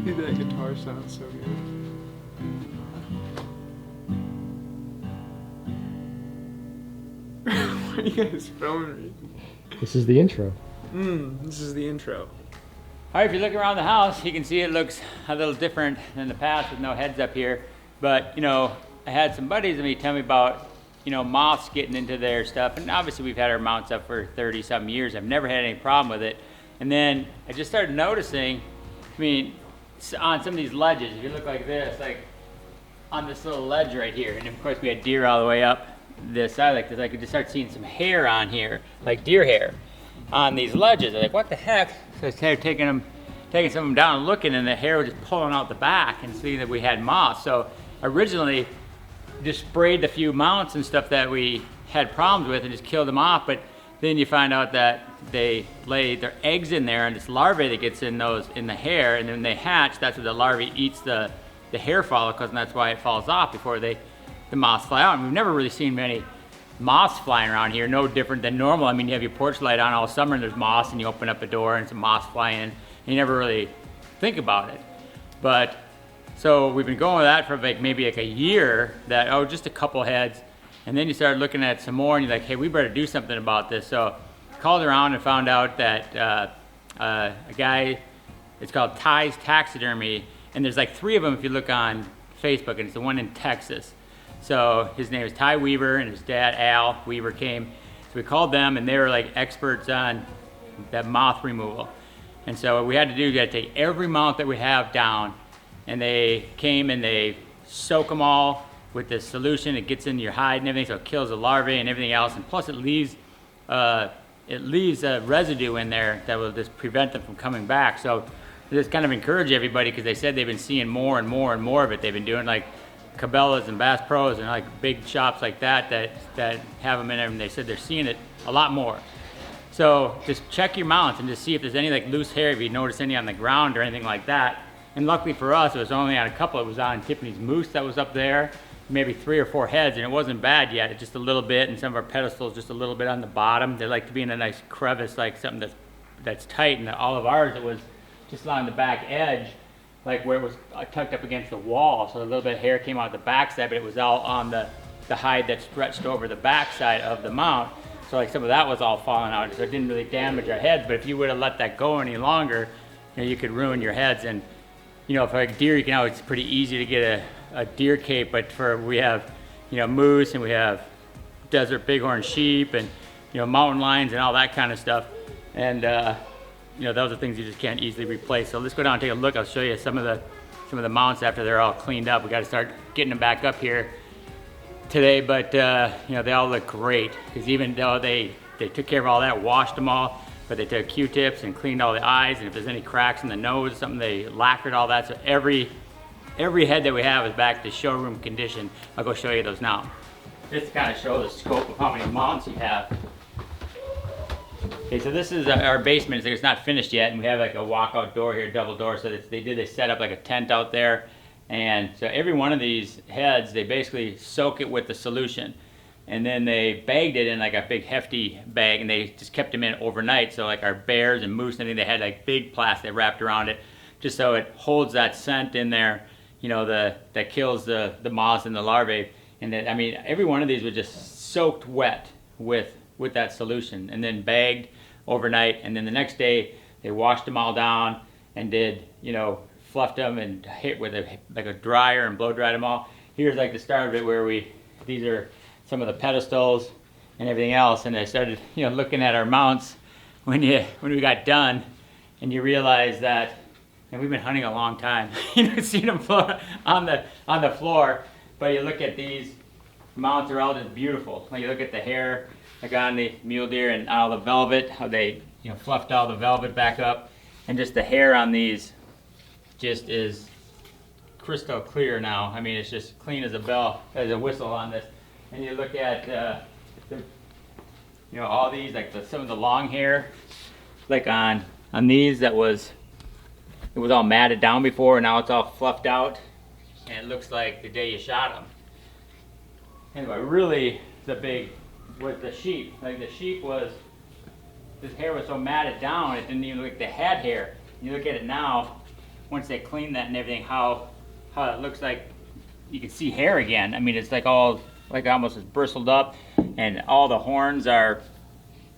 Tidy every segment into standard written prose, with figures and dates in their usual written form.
Dude, that guitar sounds so good. Why are you guys filming me? This is the intro. This is the intro. All right, if you look around the house, you can see it looks a little different than the past with no heads up here. But, you know, I had some buddies of me tell me about, you know, moths getting into their stuff. And obviously we've had our mounts up for 30-something years. I've never had any problem with it. And then I just started noticing, I mean, on some of these ledges, if you look like this, like on this little ledge right here, and of course we had deer all the way up this side like this, I could just start seeing some hair on here, like deer hair on these ledges. I'm like, what the heck? So I started taking some of them down and looking, and the hair was just pulling out the back and seeing that we had moths. So originally just sprayed the few mounts and stuff that we had problems with and just killed them off, but then you find out that they lay their eggs in there, and this larvae that gets in the hair, and then they hatch. That's where the larvae eats the hair follicles, and that's why it falls off before the moths fly out. And we've never really seen many moths flying around here, no different than normal. I mean, you have your porch light on all summer and there's moths, and you open up a door and some moths fly in, and you never really think about it. But so we've been going with that for maybe like a year, that, oh, just a couple heads. And then you start looking at some more and you're like, hey, we better do something about this. So called around and found out that a guy, it's called Ty's Taxidermy, and there's like 3 of them if you look on Facebook, and it's the one in Texas. So his name is Ty Weaver, and his dad, Al Weaver, came. So we called them, and they were like experts on that moth removal. And so what we had to do, we had to take every mount that we have down, and they came and they soak them all with this solution. It gets into your hide and everything, so it kills the larvae and everything else. And plus it leaves a residue in there that will just prevent them from coming back. So I just kind of encourage everybody, because they said they've been seeing more and more and more of it. They've been doing like Cabela's and Bass Pros and like big shops like that have them in there, and they said they're seeing it a lot more. So just check your mounts and just see if there's any like loose hair, if you notice any on the ground or anything like that. And luckily for us, it was only on a couple. It was on Tiffany's moose that was up there, maybe 3 or 4 heads, and it wasn't bad yet. It just a little bit, and some of our pedestals just a little bit on the bottom. They like to be in a nice crevice, like something that's tight. And all of ours, it was just along the back edge, like where it was tucked up against the wall. So a little bit of hair came out the backside, but it was all on the hide that stretched over the backside of the mount. So like some of that was all falling out, so it didn't really damage our heads. But if you would have let that go any longer, you know, you could ruin your heads. And you know, for like deer, you can always, it's pretty easy to get a deer cape, but we have, you know, moose, and we have desert bighorn sheep, and you know, mountain lions and all that kind of stuff. And you know, those are things you just can't easily replace. So let's go down and take a look. I'll show you some of the mounts after they're all cleaned up. We got to start getting them back up here today, but you know, they all look great, because even though they took care of all that, washed them all, but they took Q-tips and cleaned all the eyes, and if there's any cracks in the nose or something, they lacquered all that. So every head that we have is back to showroom condition. I'll go show you those now. Just to kind of show the scope of how many mounts you have. Okay, so this is our basement. It's not finished yet, and we have like a walkout door here, double door. So they set up like a tent out there, and so every one of these heads, they basically soak it with the solution, and then they bagged it in like a big hefty bag, and they just kept them in overnight. So like our bears and moose and everything, they had like big plastic wrapped around it, just so it holds that scent in there, you know, that kills the moths and the larvae. And I mean, every one of these was just soaked wet with that solution, and then bagged overnight. And then the next day they washed them all down and did, you know, fluffed them and hit with like a dryer and blow dried them all. Here's like the start of it, where these are some of the pedestals and everything else. And I started, you know, looking at our mounts when we got done, and you realize that, and we've been hunting a long time, you know, seen them on the floor, but you look at these mounts, are all just beautiful. When you look at the hair, like on the mule deer and all the velvet, how they, you know, fluffed all the velvet back up, and just the hair on these just is crystal clear now. I mean, it's just clean as a bell, as a whistle on this. And you look at, you know, all these, like some of the long hair, like on these, it was all matted down before, and now it's all fluffed out, and it looks like the day you shot them. Anyway, really the big was the sheep. Like the sheep was, this hair was so matted down, it didn't even look like they had hair. You look at it now, once they clean that and everything, how it looks like you can see hair again. I mean, it's like all like almost as bristled up, and all the horns are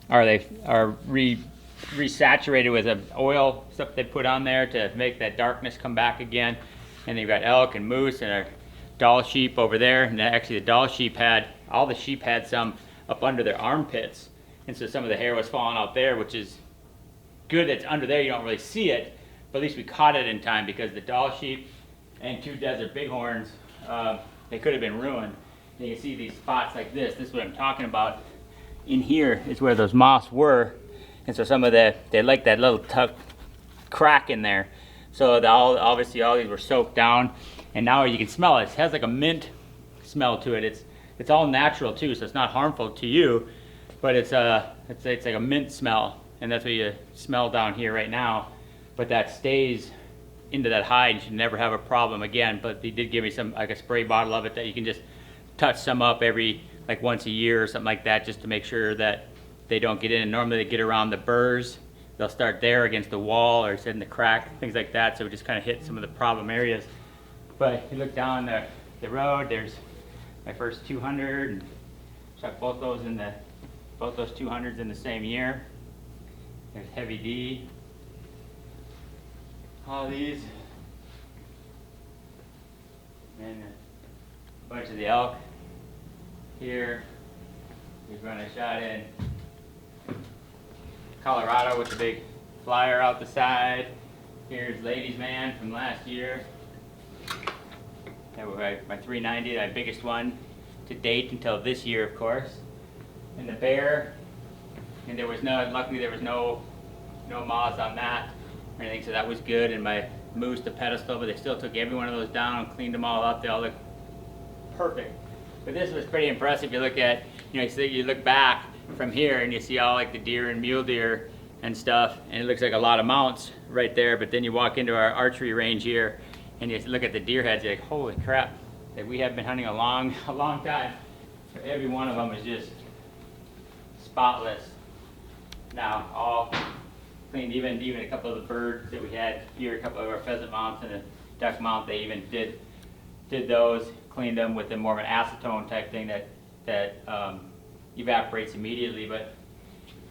resaturated with the oil stuff they put on there to make that darkness come back again. And they've got elk and moose and a doll sheep over there. And actually the doll sheep all the sheep had some up under their armpits. And so some of the hair was falling out there, which is good. It's under there, you don't really see it, but at least we caught it in time, because the doll sheep and 2 desert bighorns, they could have been ruined. And you can see these spots like this. This is what I'm talking about. In here is where those moths were. And so some of they like that little crack in there. So obviously all these were soaked down, and now you can smell it. It has like a mint smell to it. It's all natural too, so it's not harmful to you, but it's like a mint smell, and that's what you smell down here right now. But that stays into that hide. You should never have a problem again. But they did give me some, like a spray bottle of it that you can just touch some up every like once a year or something like that, just to make sure that they don't get in. And normally they get around the burrs. They'll start there against the wall or sit in the crack, things like that. So we just kind of hit some of the problem areas. But if you look down the road, there's my first 200, and shot both those 200s in the same year. There's Heavy D. All these. And a bunch of the elk here. Here's one I shot in Colorado with the big flyer out the side. Here's Ladies Man from last year. That was my 390, my biggest one to date until this year, of course. And the bear, and luckily there was no moths on that or anything, so that was good. And my moose, the pedestal, but they still took every one of those down and cleaned them all up. They all look perfect. But this was pretty impressive. You look at, you look back from here and you see all like the deer and mule deer and stuff, and it looks like a lot of mounts right there. But then you walk into our archery range here and you look at the deer heads, you're like, holy crap, that we have been hunting a long time. So every one of them is just spotless. Now, all cleaned, even a couple of the birds that we had here, a couple of our pheasant mounts and a duck mount, they even did those, cleaned them with more of an acetone type thing that evaporates immediately. But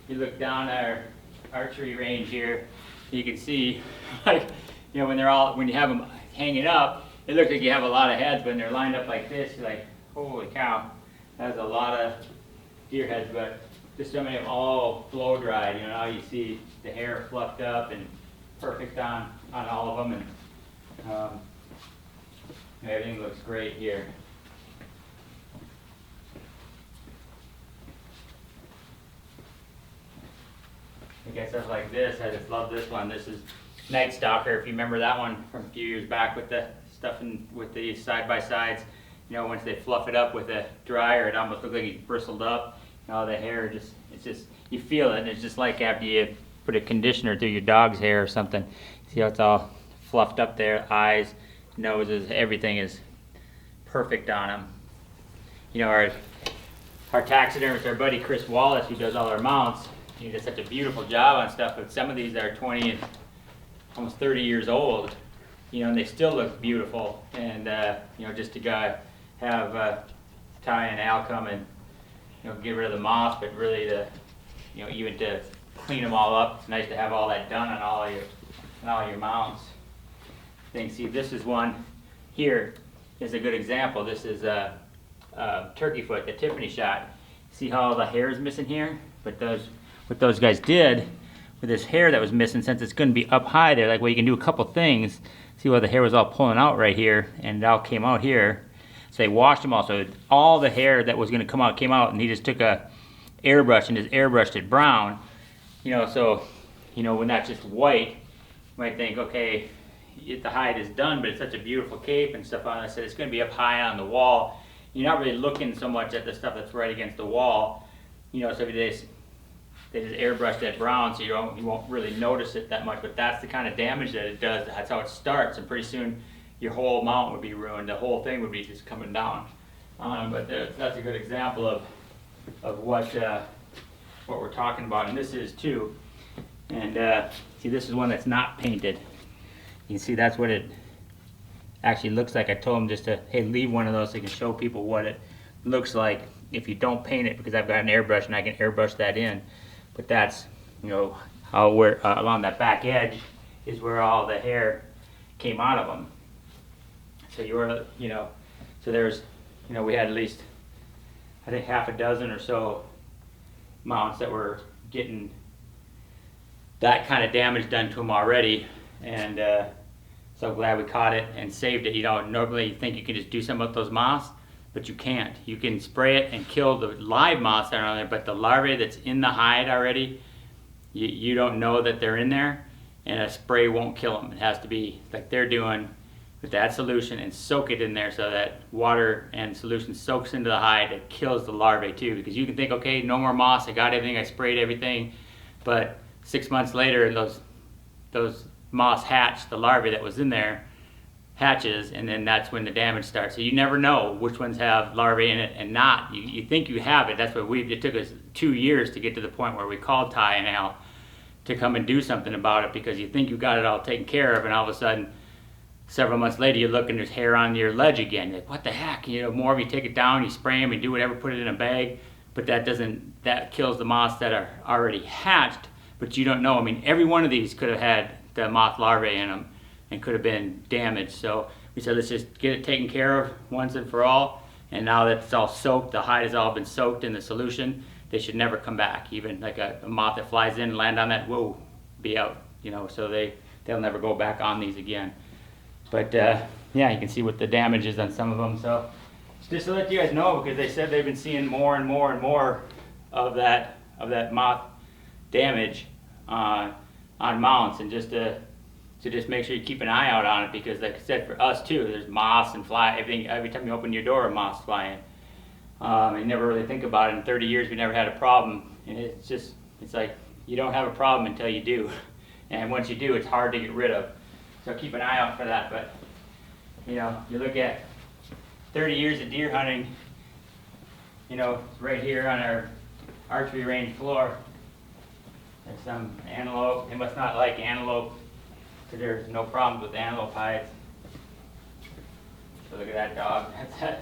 you look down our archery range here, you can see, like, when you have them hanging up, it looks like you have a lot of heads. When they're lined up like this, you're like, holy cow, that's a lot of deer heads. But just so many of them all blow dried. Now you see the hair fluffed up and perfect on all of them, and everything looks great here. I guess stuff like this, I just love this one. This is Night Stalker, if you remember that one from a few years back with the stuff with the side-by-sides. Once they fluff it up with a dryer, it almost looks like it's bristled up. The hair it's just, you feel it, and it's just like after you put a conditioner through your dog's hair or something. See how it's all fluffed up there, eyes, noses, everything is perfect on them. Our taxidermist, our buddy Chris Wallace, who does all our mounts, he does such a beautiful job on stuff, but some of these are 20 and almost 30 years old, and they still look beautiful. And just to go have Ty and Al come and get rid of the moths, but really to even to clean them all up. It's nice to have all that done on all your mounts. See, this is one here is a good example. This is a turkey foot that Tiffany shot. See how all the hair is missing here? But what those guys did with this hair that was missing, since it's going to be up high there, like, well, you can do a couple things. See where the hair was all pulling out right here, and it all came out here. So they washed them all. So all the hair that was going to come out came out, and he just took a airbrush and just airbrushed it brown. So when that's just white, you might think, okay, the hide is done, but it's such a beautiful cape and stuff on it. I said it's going to be up high on the wall. You're not really looking so much at the stuff that's right against the wall. So if they just airbrushed that brown, so you won't really notice it that much. But that's the kind of damage that it does. That's how it starts, and pretty soon your whole mount would be ruined. The whole thing would be just coming down. But that's a good example of what we're talking about, and this is too. And see, this is one that's not painted. You can see that's what it actually looks like. I told him just to, hey, leave one of those so you can show people what it looks like if you don't paint it, because I've got an airbrush and I can airbrush that in. But that's, you know, how we're along that back edge is where all the hair came out of them. So you were, you know, so there's, you know, we had at least, I think, half a dozen or so mounts that were getting that kind of damage done to them already, and so glad we caught it and saved it. You know, normally you think you can just do something with those moths, but you can't. You can spray it and kill the live moths that are on there, but the larvae that's in the hide already, you don't know that they're in there, and a spray won't kill them. It has to be like they're doing with that solution and soak it in there so that water and solution soaks into the hide. It kills the larvae too, because you can think, okay, no more moths, I got everything, I sprayed everything, but 6 months later those moths hatch, the larvae that was in there hatches, and then that's when the damage starts. So you never know which ones have larvae in it and not. You think you have it. That's what it took us 2 years to get to the point where we called Ty and Al to come and do something about it, because you think you got it all taken care of, and all of a sudden several months later you look and there's hair on your ledge again. You're like, what the heck? You know, more of you take it down, you spray them, you do whatever, put it in a bag, but that kills the moths that are already hatched. But you don't know. I mean, every one of these could have had the moth larvae in them and could have been damaged. So we said, let's just get it taken care of once and for all. And now that it's all soaked, the hide has all been soaked in the solution, they should never come back. Even like a moth that flies in and land on that, whoa, be out. You know, so they'll never go back on these again. But yeah, you can see what the damage is on some of them. So just to let you guys know, because they said they've been seeing more and more and more of that moth damage on mounts, and just to just make sure you keep an eye out on it, because like I said, for us too, there's moths and fly, everything. Every time you open your door, moths fly in. You never really think about it. In 30 years we never had a problem, and it's like you don't have a problem until you do, and once you do, it's hard to get rid of. So keep an eye out for that. But you know, you look at 30 years of deer hunting, you know, right here on our archery range floor, there's some antelope. They must not like antelope, because there's no problems with antelope hides. So look at that dog. That's that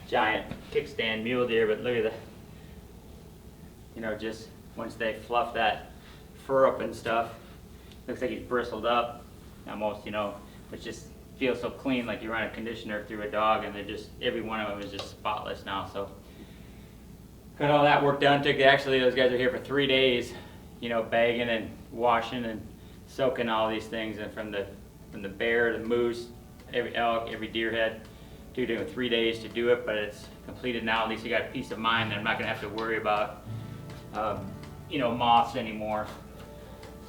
giant kickstand mule deer, but look at the, you know, just once they fluff that fur up and stuff, looks like he's bristled up almost, you know, which just feels so clean, like you run a conditioner through a dog, and they're just, every one of them is just spotless now. So got all that work done. Actually, those guys are here for 3 days, you know, bagging and washing and soaking all these things, and from the bear, the moose, every elk, every deer head. Took them 3 days to do it, but it's completed now. At least you got peace of mind that I'm not going to have to worry about, you know, moths anymore.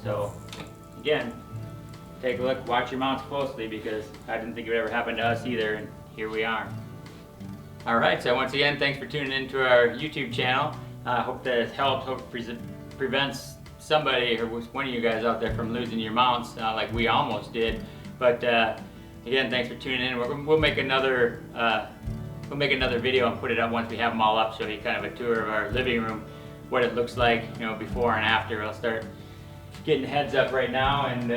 So again, take a look, watch your mounts closely, because I didn't think it would ever happen to us either, and here we are. All right, so once again, thanks for tuning into our YouTube channel. I hope that it's helped, hope it prevents somebody or one of you guys out there from losing your mounts like we almost did. But again, thanks for tuning in. We'll make another video and put it up once we have them all up, show you kind of a tour of our living room, what it looks like, you know, before and after. I'll start getting heads up right now, and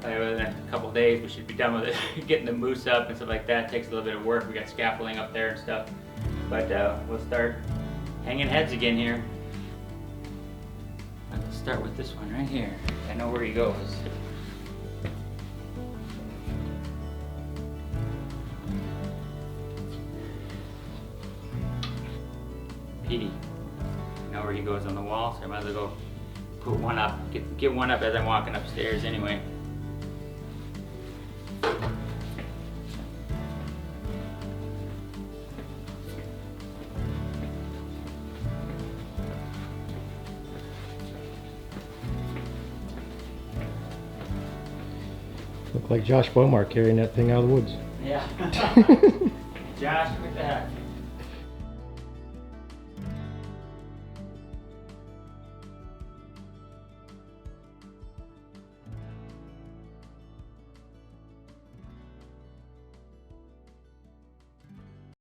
within a couple days we should be done with it. Getting the moose up and stuff like that takes a little bit of work. We got scaffolding up there and stuff, but we'll start hanging heads again here. Let's start with this one right here. I know where he goes. Petey. I know where he goes on the wall, so I might as well go put one up. Get one up as I'm walking upstairs anyway. Look like Josh Beaumar carrying that thing out of the woods. Yeah. Josh, what the heck?